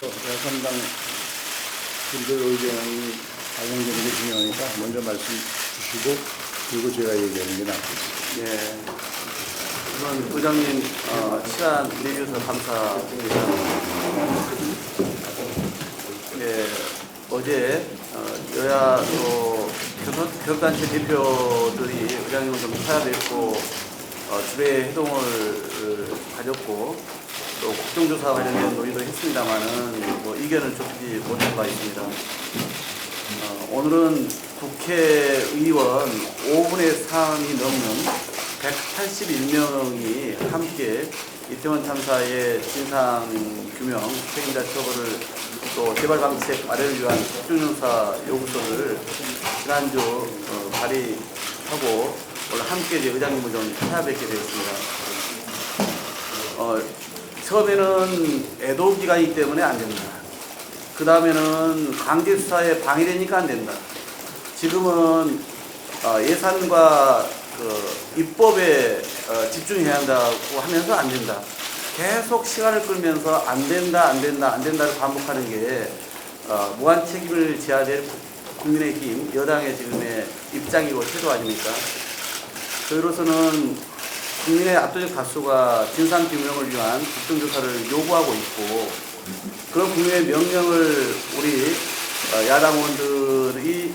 야삼당 분들 의견이 반영되는 게 중요하니까 먼저 말씀 주시고 그리고 제가 얘기하는 게 낫겠습니다. 예. 우선 부장님 시간 내주셔서 감사드립니다. 예, 어제 여야 또 교섭단체 대표들이 의장님을 좀 찾아뵙고 주례 회동을 가졌고 또 국정조사 관련된 논의도 했습니다만은 뭐 의견을 좁히지 못한 바 있습니다. 오늘은 국회의원 5분의 3이 넘는 181명이 함께 이태원 참사의 진상규명, 책임자 처벌을 또 재발방지책 마련을 위한 국정조사 요구서를 지난주 발의하고 오늘 함께 의장님을 좀 찾아뵙게 되었습니다. 처음에는 애도 기간이기 때문에 안 된다. 그 다음에는 강제 수사에 방해되니까 안 된다. 지금은 예산과 입법에 집중해야 한다고 하면서 안 된다. 계속 시간을 끌면서 안 된다를 반복하는 게 무한 책임을 져야 될 국민의힘 여당의 지금의 입장이고 태도 아닙니까? 저희로서는 국민의 압도적 다수가 진상규명을 위한 국정조사를 요구하고 있고 그런 국민의 명령을 우리 야당 의원들이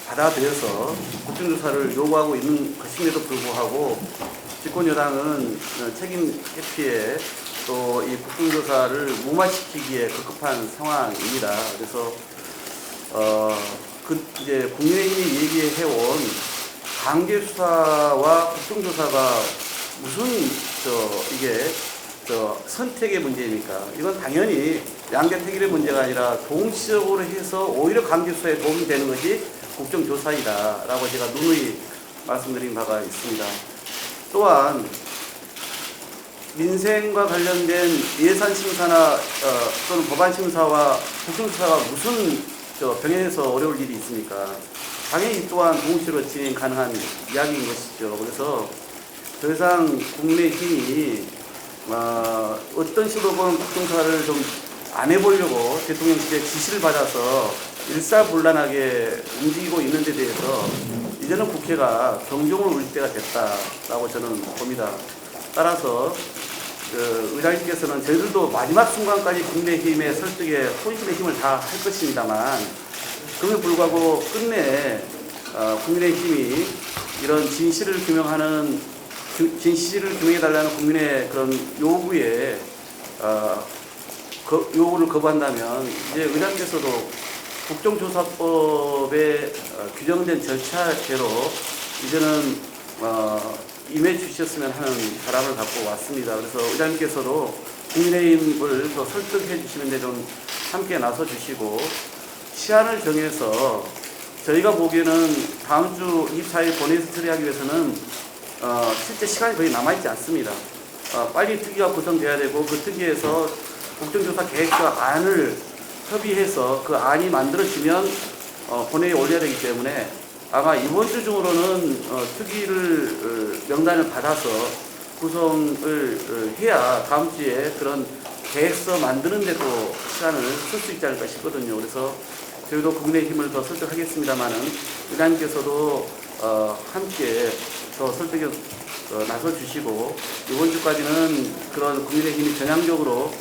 받아들여서 국정조사를 요구하고 있는 것임에도 불구하고 집권여당은 책임 회피에 또 이 국정조사를 무마시키기에 급급한 상황입니다. 그래서 이제 국민의힘이 얘기해온 강제 수사와 국정조사가 무슨 이게 선택의 문제입니까? 이건 당연히 양대택일의 문제가 아니라 동시적으로 해서 오히려 강제 수사에 도움이 되는 것이 국정조사이다라고 제가 누누이 말씀드린 바가 있습니다. 또한 민생과 관련된 예산 심사나 또는 법안 심사와 국정조사가 무슨 병행해서 어려울 일이 있습니까? 당연히 이 또한 동시로 진행 가능한 이야기인 것이죠. 그래서 더 이상 국민의힘이 어떤 식으로 보면 국정조사를 좀 안 해보려고 대통령실의 지시를 받아서 일사불란하게 움직이고 있는 데 대해서 이제는 국회가 경종을 울릴 때가 됐다라고 저는 봅니다. 따라서 의장님께서는 저희들도 마지막 순간까지 국민의힘의 설득에 혼신의 힘을 다 할 것입니다만 그럼에도 불구하고 끝내 국민의힘이 이런 진실을 규명해달라는 국민의 그런 요구에 요구를 거부한다면 이제 의장님께서도 국정조사법에 규정된 절차대로 이제는 임해 주셨으면 하는 바람을 갖고 왔습니다. 그래서 의장님께서도 국민의힘을 더 설득해 주시는 데 좀 함께 나서 주시고 시한을 정해서 저희가 보기에는 다음 주 24일 본회의에서 처리하기 위해서는 실제 시간이 거의 남아있지 않습니다. 빨리 특위가 구성돼야 되고 그 특위에서 국정조사 계획과 안을 협의해서 그 안이 만들어지면 본회의에 올려야 되기 때문에 아마 이번 주 중으로는 특위를 명단을 받아서 구성을 해야 다음 주에 그런 계획서 만드는 데도 시간을 쓸 수 있지 않을까 싶거든요. 그래서 저희도 국민의힘을 더 설득하겠습니다만은 의장님께서도 함께 더 설득에 나서 주시고 이번 주까지는 그런 국민의힘이 전향적으로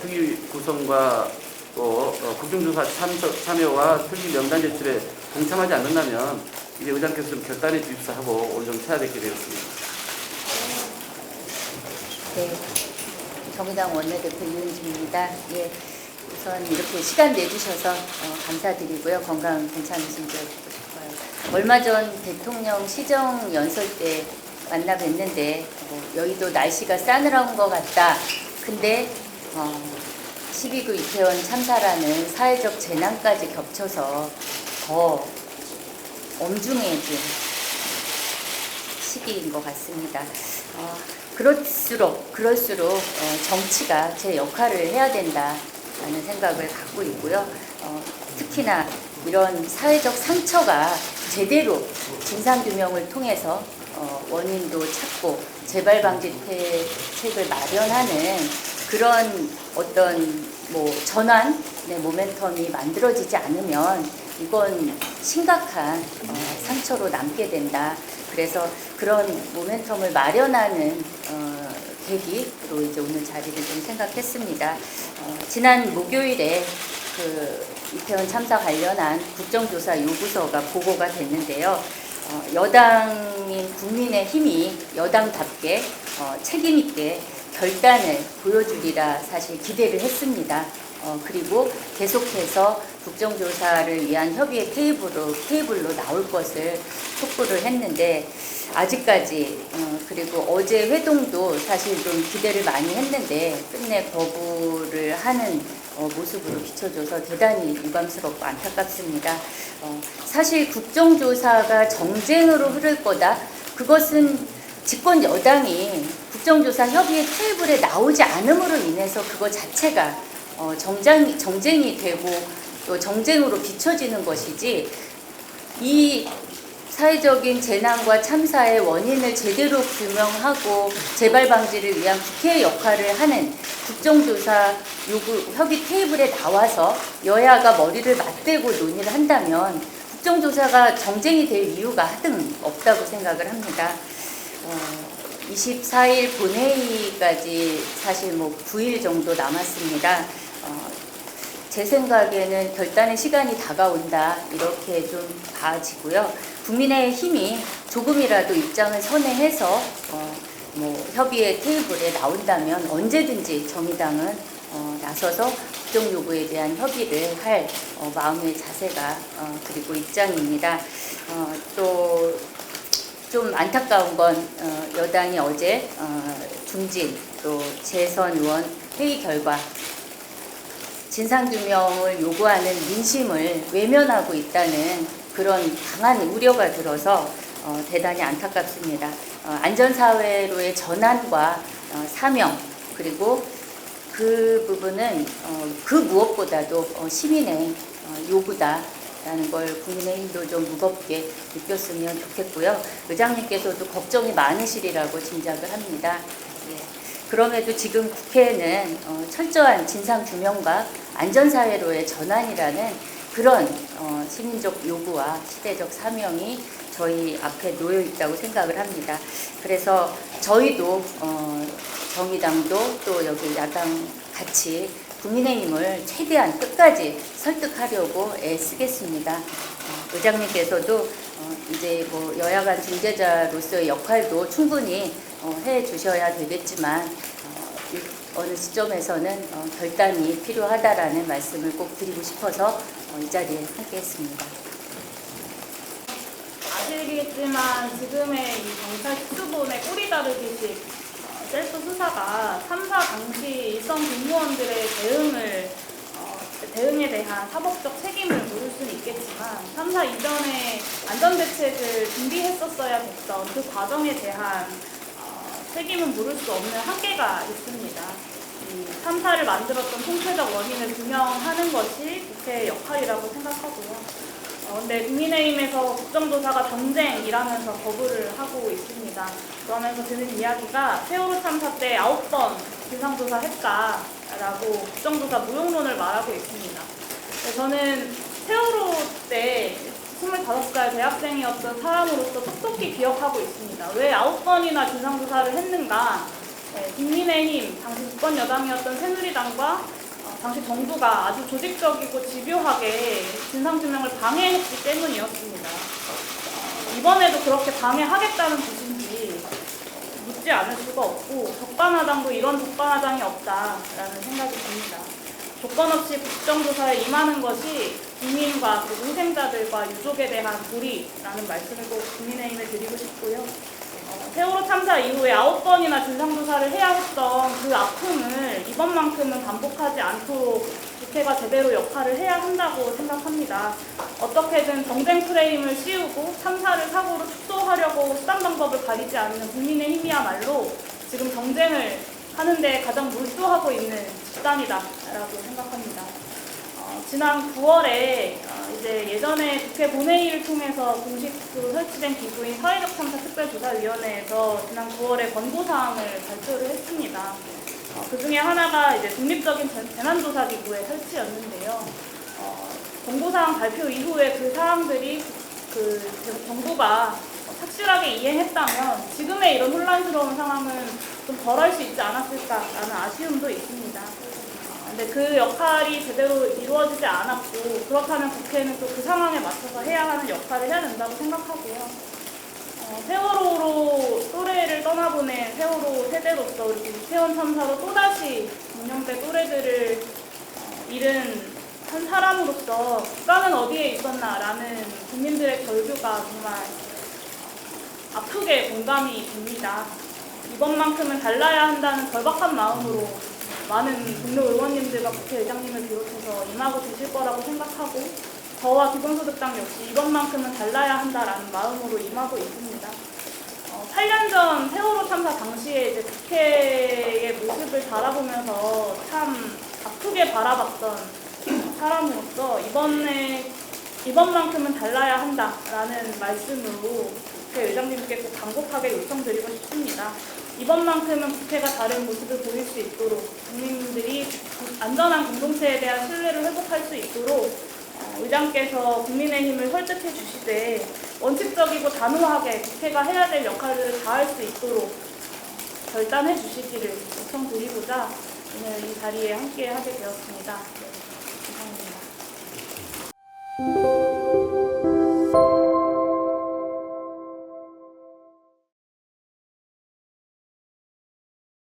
특위 구성과 또 국정조사 참여와 특위 명단 제출에 동참하지 않는다면 이제 의장께서 좀 결단해 주십사 하고 오늘 좀 찾아뵙게 되었습니다. 네, 정의당 원내대표 유은진입니다. 예, 우선 이렇게 시간 내주셔서 감사드리고요. 건강 괜찮으신지 여쭙고 싶어요. 얼마 전 대통령 시정 연설 때 만나 뵀는데 여의도 날씨가 싸늘한 것 같다. 근데 12구 이태원 참사라는 사회적 재난까지 겹쳐서 더 엄중해진 시기인 것 같습니다. 그럴수록 정치가 제 역할을 해야 된다라는 생각을 갖고 있고요. 특히나 이런 사회적 상처가 제대로 진상규명을 통해서 원인도 찾고 재발방지책을 마련하는 그런 어떤 뭐 전환의 모멘텀이 만들어지지 않으면 이건 심각한 상처로 남게 된다. 그래서 그런 모멘텀을 마련하는 계기로 이제 오늘 자리를 좀 생각했습니다. 지난 목요일에 그 이태원 참사 관련한 국정조사 요구서가 보고가 됐는데요. 여당인 국민의힘이 여당답게 책임있게 결단을 보여주리라 사실 기대를 했습니다. 그리고 계속해서 국정조사를 위한 협의의 테이블로 나올 것을 촉구를 했는데 아직까지 그리고 어제 회동도 사실 좀 기대를 많이 했는데 끝내 거부를 하는 모습으로 비춰줘서 대단히 유감스럽고 안타깝습니다. 사실 국정조사가 정쟁으로 흐를 거다. 그것은 집권 여당이 국정조사 협의의 테이블에 나오지 않음으로 인해서 그거 자체가 정쟁이 되고 또 정쟁으로 비춰지는 것이지 이 사회적인 재난과 참사의 원인을 제대로 규명하고 재발 방지를 위한 국회의 역할을 하는 국정조사 요구 협의 테이블에 나와서 여야가 머리를 맞대고 논의를 한다면 국정조사가 정쟁이 될 이유가 하등 없다고 생각을 합니다. 24일 본회의까지 사실 뭐 9일 정도 남았습니다. 제 생각에는 결단의 시간이 다가온다 이렇게 좀 봐지고요. 국민의힘이 조금이라도 입장을 선회해서 뭐 협의의 테이블에 나온다면 언제든지 정의당은 나서서 국정 요구에 대한 협의를 할 마음의 자세가 그리고 입장입니다. 또 좀 안타까운 건 여당이 어제 중진 또 재선 의원 회의 결과 진상규명을 요구하는 민심을 외면하고 있다는 그런 강한 우려가 들어서 대단히 안타깝습니다. 안전사회로의 전환과 사명 그리고 그 부분은 그 무엇보다도 시민의 요구다라는 걸 국민의힘도 좀 무겁게 느꼈으면 좋겠고요. 의장님께서도 걱정이 많으시리라고 짐작을 합니다. 그럼에도 지금 국회에는 철저한 진상규명과 안전사회로의 전환이라는 그런 시민적 요구와 시대적 사명이 저희 앞에 놓여 있다고 생각을 합니다. 그래서 저희도 정의당도 또 여기 야당 같이 국민의힘을 최대한 끝까지 설득하려고 애쓰겠습니다. 의장님께서도 이제 뭐 여야 간 중재자로서의 역할도 충분히 해 주셔야 되겠지만 어느 시점에서는 결단이 필요하다라는 말씀을 꼭 드리고 싶어서 이 자리에 함께했습니다. 아시겠지만 지금의 이 경찰 특수본의 꼬리 다르기식 셀프 수사가 참사 당시 일선 공무원들의 대응에 대한 사법적 책임을 물을 수는 있겠지만 참사 이전에 안전대책을 준비했었어야 됐던 그 과정에 대한 책임은 물을 수 없는 한계가 있습니다. 이 참사를 만들었던 총체적 원인을 규명하는 것이 국회의 역할이라고 생각하고요. 근데 국민의힘에서 국정조사가 전쟁이라면서 거부를 하고 있습니다. 그러면서 드는 이야기가 세월호 참사 때 9번 진상조사 했다라고 국정조사 무용론을 말하고 있습니다. 저는 세월호 때 25살 대학생이었던 사람으로서 똑똑히 기억하고 있습니다. 왜 9번이나 진상조사를 했는가? 국민의힘, 당시 집권 여당이었던 새누리당과 당시 정부가 아주 조직적이고 집요하게 진상규명을 방해했기 때문이었습니다. 이번에도 그렇게 방해하겠다는 뜻인지 묻지 않을 수가 없고 적반하장도 이런 적반하장이 없다라는 생각이 듭니다. 조건 없이 국정조사에 임하는 것이 국민과 그리고 희생자들과 유족에 대한 도리라는 말씀을 꼭 국민의힘에 드리고 싶고요. 세월호 참사 이후에 9번이나 진상조사를 해야 했던 그 아픔을 이번만큼은 반복하지 않도록 국회가 제대로 역할을 해야 한다고 생각합니다. 어떻게든 정쟁 프레임을 씌우고 참사를 사고로 축소하려고 수단 방법을 가리지 않는 국민의힘이야말로 지금 정쟁을 하는데 가장 몰두하고 있는 집단이다라고 생각합니다. 지난 9월에 이제 예전에 국회 본회의를 통해서 공식으로 설치된 기구인 사회적 참사 특별조사위원회에서 지난 9월에 권고사항을 발표를 했습니다. 그 중에 하나가 이제 독립적인 재난조사기구의 설치였는데요. 공고사항 발표 이후에 그 사항들이 정부가 확실하게 이행했다면 지금의 이런 혼란스러운 상황은 좀 덜할 수 있지 않았을까라는 아쉬움도 있습니다. 근데 그 역할이 제대로 이루어지지 않았고, 그렇다면 국회는 또 그 상황에 맞춰서 해야 하는 역할을 해야 된다고 생각하고요. 세월호로 또래를 떠나보낸 세월호 세대로서 우리 이태원 참사로 또다시 공명대 또래들을 잃은 한 사람으로서 국가는 어디에 있었나라는 국민들의 절규가 정말 아프게 공감이 됩니다. 이번만큼은 달라야 한다는 절박한 마음으로 많은 동료 의원님들과 국회의장님을 비롯해서 임하고 계실 거라고 생각하고, 저와 기본소득당 역시 이번만큼은 달라야 한다라는 마음으로 임하고 있습니다. 8년 전 세월호 참사 당시에 이제 국회의 모습을 바라보면서 참 아프게 바라봤던 사람으로서 이번만큼은 달라야 한다라는 말씀으로 국회의장님께 꼭 간곡하게 요청드리고 싶습니다. 이번만큼은 국회가 다른 모습을 보일 수 있도록, 국민들이 안전한 공동체에 대한 신뢰를 회복할 수 있도록 의장께서 국민의힘을 설득해 주시되 원칙적이고 단호하게 국회가 해야 될 역할을 다할 수 있도록 결단해 주시기를 요청드리고자 오늘 이 자리에 함께 하게 되었습니다.